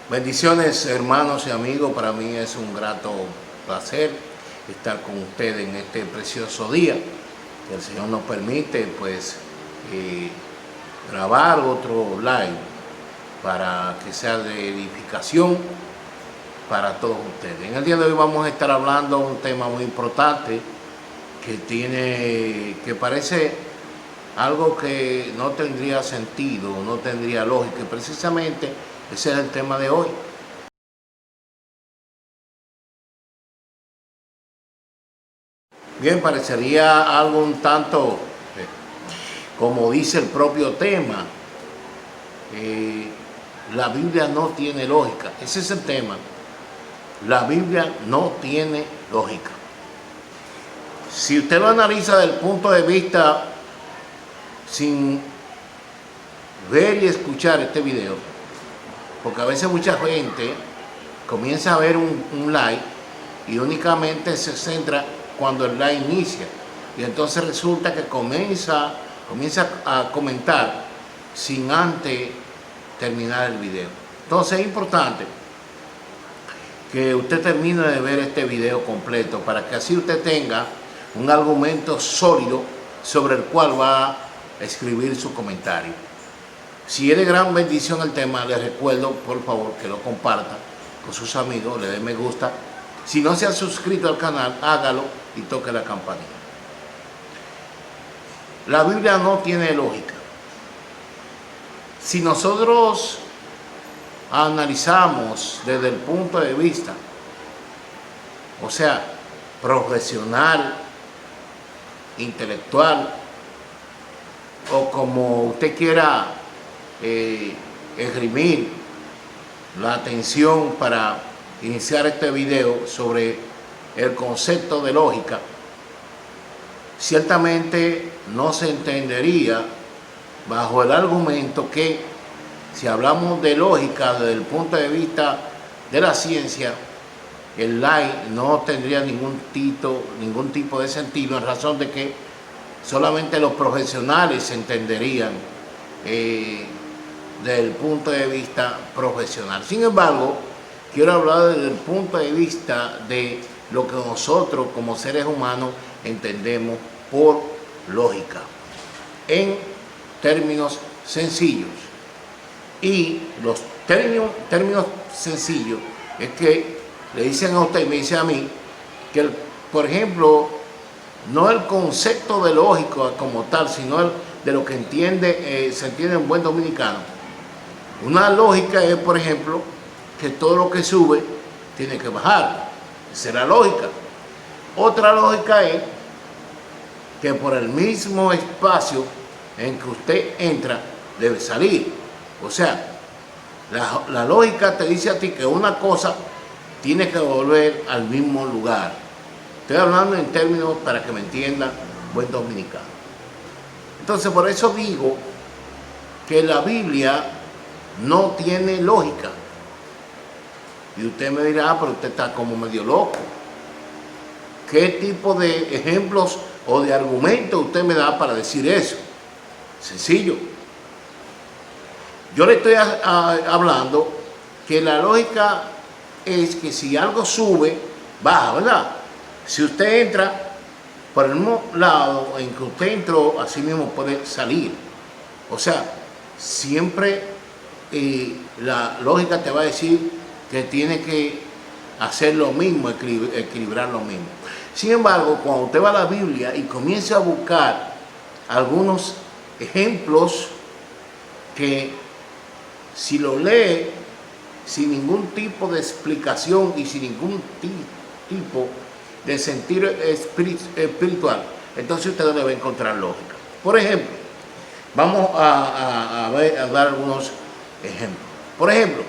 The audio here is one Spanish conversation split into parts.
Bendiciones, hermanos y amigos. Para mí es un grato placer estar con ustedes en este precioso día que el Señor nos permite grabar otro live para que sea de edificación para todos ustedes. En el día de hoy vamos a estar hablando de un tema muy importante que parece algo que no tendría sentido, no tendría lógica, y precisamente ese es el tema de hoy. Bien, parecería algo un tanto, como dice el propio tema, la Biblia no tiene lógica. Ese es el tema. La Biblia no tiene lógica. Si usted lo analiza desde el punto de vista sin ver y escuchar este video, porque a veces mucha gente comienza a ver un live y únicamente se centra cuando el live inicia, y entonces resulta que comienza a comentar sin antes terminar el video. Entonces es importante que usted termine de ver este video completo para que así usted tenga un argumento sólido sobre el cual va a escribir su comentario. Si es de gran bendición el tema, les recuerdo por favor que lo comparta con sus amigos, le dé me gusta. Si no se ha suscrito al canal, hágalo y toque la campanita. La Biblia no tiene lógica. Si nosotros analizamos desde el punto de vista, o sea, profesional, intelectual, o como usted quiera esgrimir la atención para iniciar este video sobre el concepto de lógica, ciertamente no se entendería bajo el argumento que si hablamos de lógica desde el punto de vista de la ciencia, el live no tendría ningún tipo de sentido, en razón de que solamente los profesionales entenderían desde el punto de vista profesional. Sin embargo, quiero hablar desde el punto de vista de lo que nosotros como seres humanos entendemos por lógica, en términos sencillos. Y los términos sencillos es que le dicen a usted y me dice a mí que, por ejemplo, no el concepto de lógico como tal, sino de lo que se entiende en buen dominicano. Una lógica es, por ejemplo, que todo lo que sube tiene que bajar. Esa es la lógica. Otra lógica es que por el mismo espacio en que usted entra, debe salir. O sea, la lógica te dice a ti que una cosa tiene que volver al mismo lugar. Estoy hablando en términos para que me entienda buen dominicano. Entonces, por eso digo que la Biblia no tiene lógica. Y usted me dirá, pero usted está como medio loco. ¿Qué tipo de ejemplos o de argumentos usted me da para decir eso? Sencillo. Yo le estoy hablando que la lógica es que si algo sube, baja, ¿verdad? Si usted entra por el mismo lado en que usted entró, así mismo puede salir. O sea, siempre la lógica te va a decir que tiene que hacer lo mismo, equilibrar lo mismo. Sin embargo, cuando usted va a la Biblia y comienza a buscar algunos ejemplos que, si lo lee sin ningún tipo de explicación y sin ningún tipo de sentido espiritual, entonces usted no le va a encontrar lógica. Por ejemplo, vamos a dar algunos ejemplos. Por ejemplo,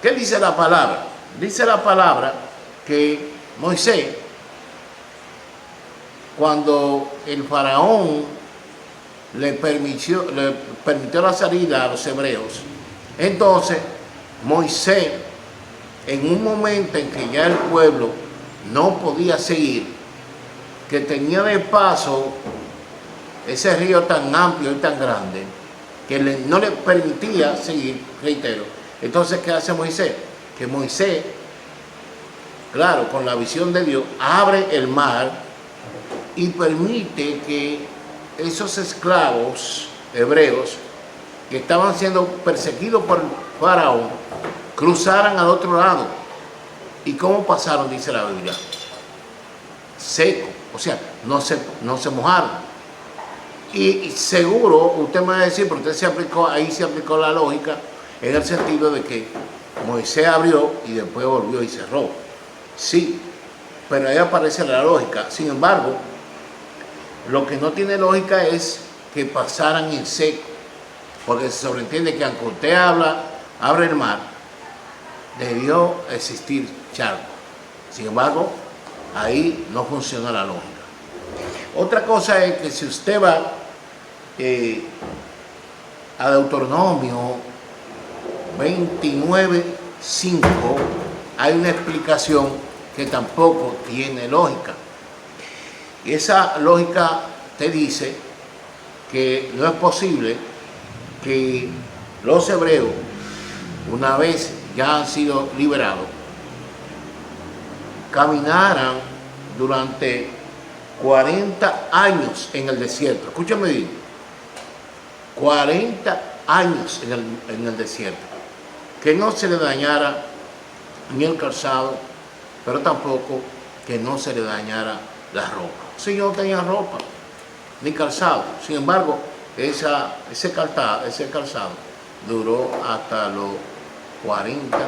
¿qué dice la palabra? Dice la palabra que Moisés, cuando el faraón le permitió la salida a los hebreos, entonces Moisés, en un momento en que ya el pueblo no podía seguir, que tenía de paso ese río tan amplio y tan grande que no le permitía seguir, reitero, Entonces, ¿qué hace Moisés? Que Moisés, claro, con la visión de Dios, abre el mar y permite que esos esclavos hebreos que estaban siendo perseguidos por Faraón cruzaran al otro lado. ¿Y cómo pasaron? Dice la Biblia. Seco, o sea, no se mojaron. Y seguro, usted me va a decir, pero ahí se aplicó la lógica, en el sentido de que Moisés abrió y después volvió y cerró. Sí, pero ahí aparece la lógica. Sin embargo, lo que no tiene lógica es que pasaran en seco, porque se sobreentiende que aunque usted abre el mar, debió existir charco. Sin embargo, ahí no funciona la lógica. Otra cosa es que si usted va a Deuteronomio 29:5, hay una explicación que tampoco tiene lógica. Y esa lógica te dice que no es posible que los hebreos, una vez ya han sido liberados, caminaran durante 40 años en el desierto. Escúchame bien, 40 años en el desierto. Que no se le dañara ni el calzado, pero tampoco que no se le dañara la ropa. Si yo no tenía ropa ni calzado, sin embargo, ese calzado duró hasta los 40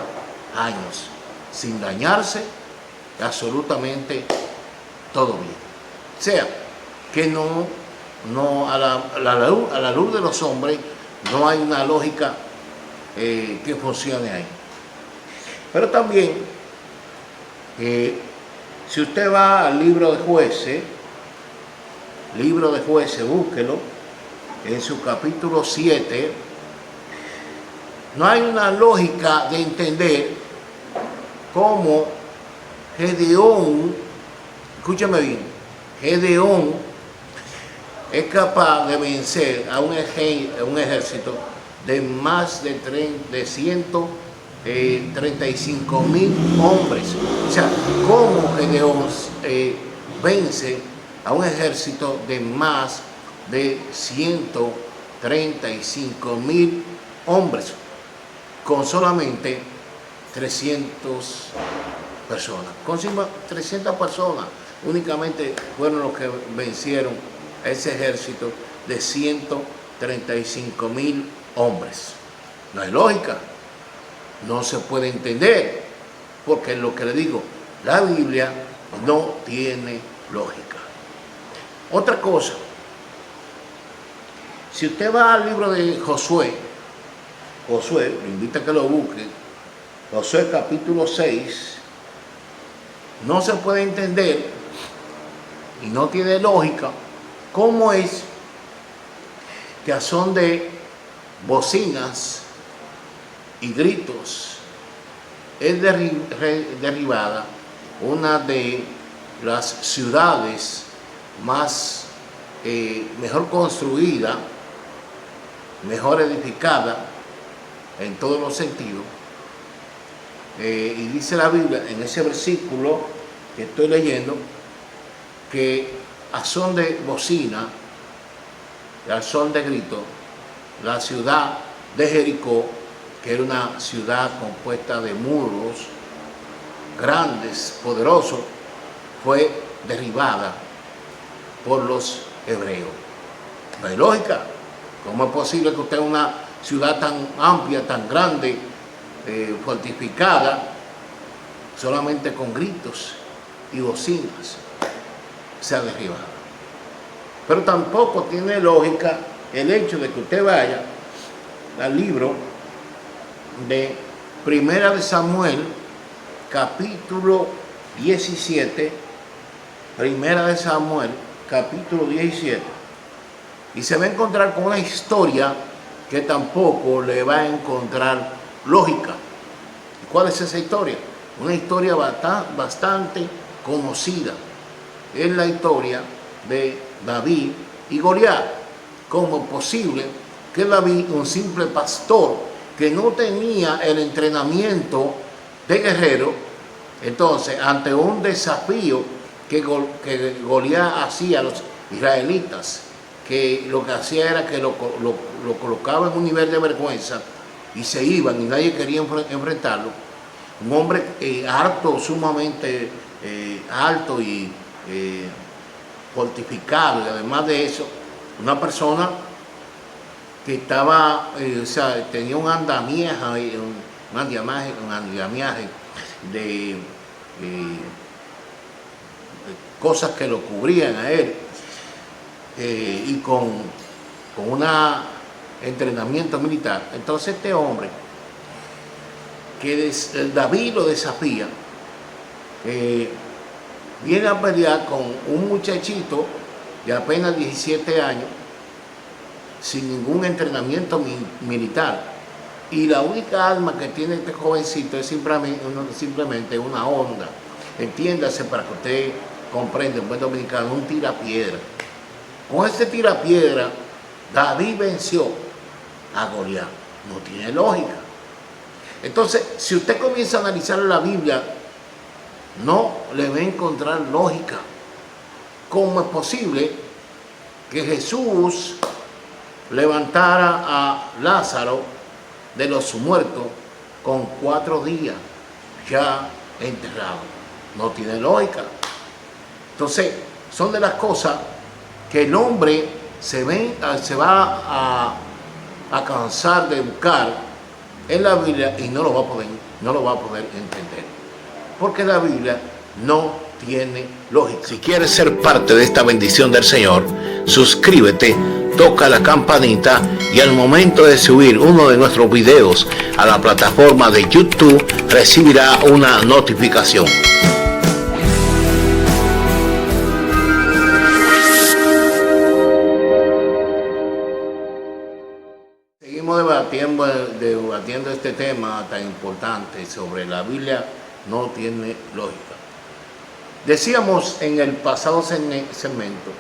años sin dañarse, absolutamente todo bien. O sea, que a la luz de los hombres no hay una lógica que funcione ahí. Pero también, si usted va al libro de Jueces, búsquelo, en su capítulo 7, no hay una lógica de entender cómo Gedeón, escúchame bien, Gedeón es capaz de vencer a un ejército de más de 135,000 hombres. O sea, cómo Gedeón vence a un ejército de más de 135,000 hombres con solamente 300 personas. Con 300 personas únicamente fueron los que vencieron a ese ejército de 135,000 hombres. No hay lógica, no se puede entender, porque es lo que le digo, la Biblia no tiene lógica. Otra cosa, si usted va al libro de Josué, lo invito a que lo busque, Josué capítulo 6, no se puede entender y no tiene lógica cómo es que a son de bocinas y gritos es derribada una de las ciudades más mejor construida, mejor edificada en todos los sentidos. Y dice la Biblia en ese versículo que estoy leyendo que a son de bocina, a son de grito, la ciudad de Jericó, que era una ciudad compuesta de muros grandes, poderosos, fue derribada por los hebreos. No hay lógica. ¿Cómo es posible que usted una ciudad tan amplia, tan grande, fortificada, solamente con gritos y bocinas, sea derribada? Pero tampoco tiene lógica el hecho de que usted vaya al libro de Primera de Samuel, capítulo 17, Primera de Samuel, capítulo 17, y se va a encontrar con una historia que tampoco le va a encontrar lógica. ¿Cuál es esa historia? Una historia bastante conocida. Es la historia de David y Goliat. ¿Cómo es posible que David, un simple pastor que no tenía el entrenamiento de guerrero. Entonces, ante un desafío que Goliat hacía a los israelitas, que lo que hacía era que lo colocaba en un nivel de vergüenza y se iban y nadie quería enfrentarlo. Un hombre alto, sumamente alto y fortificado, y además de eso, una persona que estaba, o sea, tenía un andamiaje de cosas que lo cubrían a él, y con un entrenamiento militar. Entonces este hombre, que David lo desafía, viene a pelear con un muchachito de apenas 17 años, sin ningún entrenamiento militar. Y la única arma que tiene este jovencito es simplemente una honda. Entiéndase, para que usted comprenda, en buen dominicano, un tirapiedra. Con este tirapiedra, David venció a Goliat. No tiene lógica. Entonces, si usted comienza a analizar la Biblia, no le va a encontrar lógica. ¿Cómo es posible que Jesús levantara a Lázaro de los muertos con 4 días ya enterrado? No tiene lógica. Entonces, son de las cosas que el hombre se va a cansar de buscar en la Biblia y no lo va a poder entender, porque la Biblia no tiene lógica. Si quieres ser parte de esta bendición del Señor, suscríbete, toca la campanita y al momento de subir uno de nuestros videos a la plataforma de YouTube recibirá una notificación. Seguimos debatiendo este tema tan importante sobre la Biblia no tiene lógica. Decíamos en el pasado segmento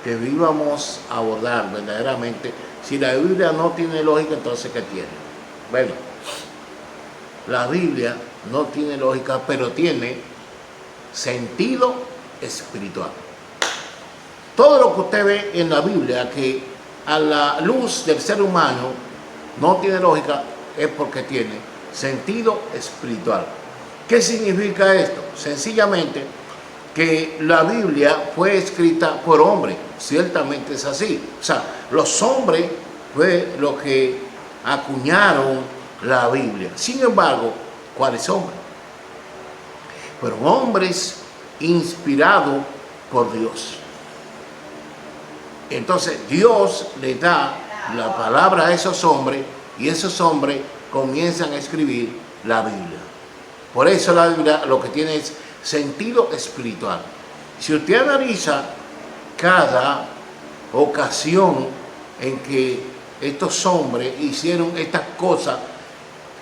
que íbamos a abordar verdaderamente si la Biblia no tiene lógica, entonces ¿qué tiene? Bueno, la Biblia no tiene lógica, pero tiene sentido espiritual. Todo lo que usted ve en la Biblia que a la luz del ser humano no tiene lógica, es porque tiene sentido espiritual. ¿Qué significa esto? Sencillamente que la Biblia fue escrita por hombres, ciertamente es así. O sea, los hombres fue lo que acuñaron la Biblia. Sin embargo, ¿cuáles hombres? Fueron hombres inspirados por Dios. Entonces Dios le da la palabra a esos hombres y esos hombres comienzan a escribir la Biblia. Por eso la Biblia lo que tiene es sentido espiritual. Si usted analiza cada ocasión en que estos hombres hicieron estas cosas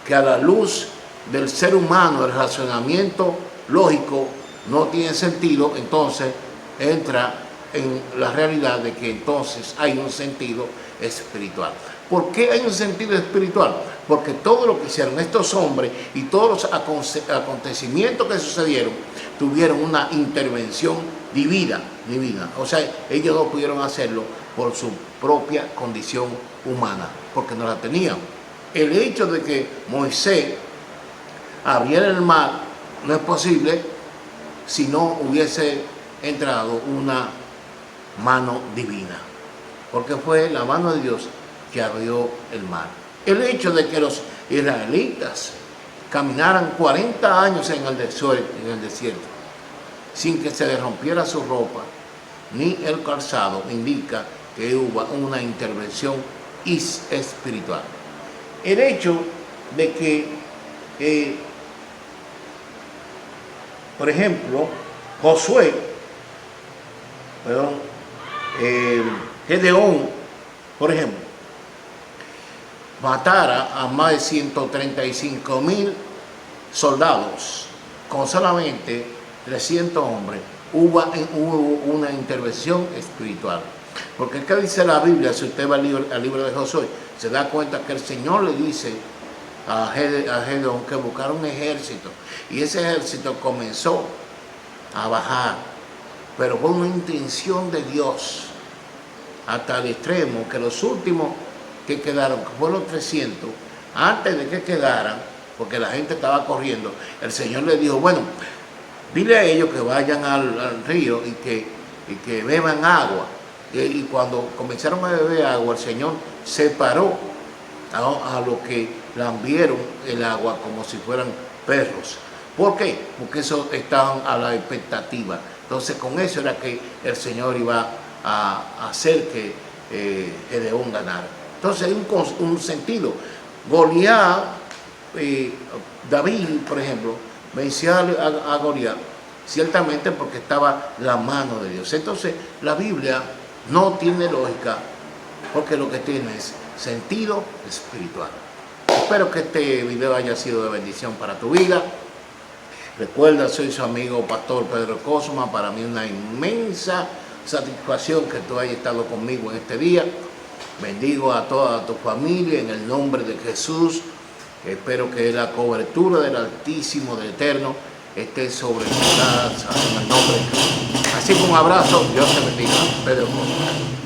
que a la luz del ser humano, el razonamiento lógico no tiene sentido, entonces entra en la realidad de que entonces hay un sentido espiritual. ¿Por qué hay un sentido espiritual? Porque todo lo que hicieron estos hombres y todos los acontecimientos que sucedieron tuvieron una intervención divina. O sea, ellos no pudieron hacerlo por su propia condición humana, porque no la tenían. El hecho de que Moisés abriera el mar no es posible si no hubiese entrado una mano divina, porque fue la mano de Dios que abrió el mar. El hecho de que los israelitas caminaran 40 años en el desierto sin que se les rompiera su ropa ni el calzado indica que hubo una intervención espiritual. El hecho de que, por ejemplo, Gedeón, por ejemplo, matara a más de 135,000 soldados con solamente 300 hombres, hubo una intervención espiritual. Porque ¿qué dice la Biblia? Si usted va al libro de Josué, se da cuenta que el Señor le dice a Gedeón que buscara un ejército. Y ese ejército comenzó a bajar, pero fue una intención de Dios, hasta el extremo que los últimos que quedaron, que fueron los 300, antes de que quedaran, porque la gente estaba corriendo, el Señor le dijo, bueno, dile a ellos que vayan al río y que beban agua. Y cuando comenzaron a beber agua, el Señor separó a los que lambieron el agua como si fueran perros. ¿Por qué? Porque eso estaban a la expectativa. Entonces con eso era que el Señor iba a hacer que Gedeón ganara. Entonces hay un sentido. Goliat, David, por ejemplo, venció a Goliat, ciertamente porque estaba la mano de Dios. Entonces la Biblia no tiene lógica, porque lo que tiene es sentido espiritual. Espero que este video haya sido de bendición para tu vida. Recuerda, soy su amigo Pastor Pedro Cosma. Para mí una inmensa satisfacción que tú hayas estado conmigo en este día. Bendigo a toda tu familia en el nombre de Jesús. Espero que la cobertura del Altísimo, del Eterno, esté sobre tu casa en el nombre de Jesús. Así que un abrazo, Dios te bendiga. Pedro Cosma.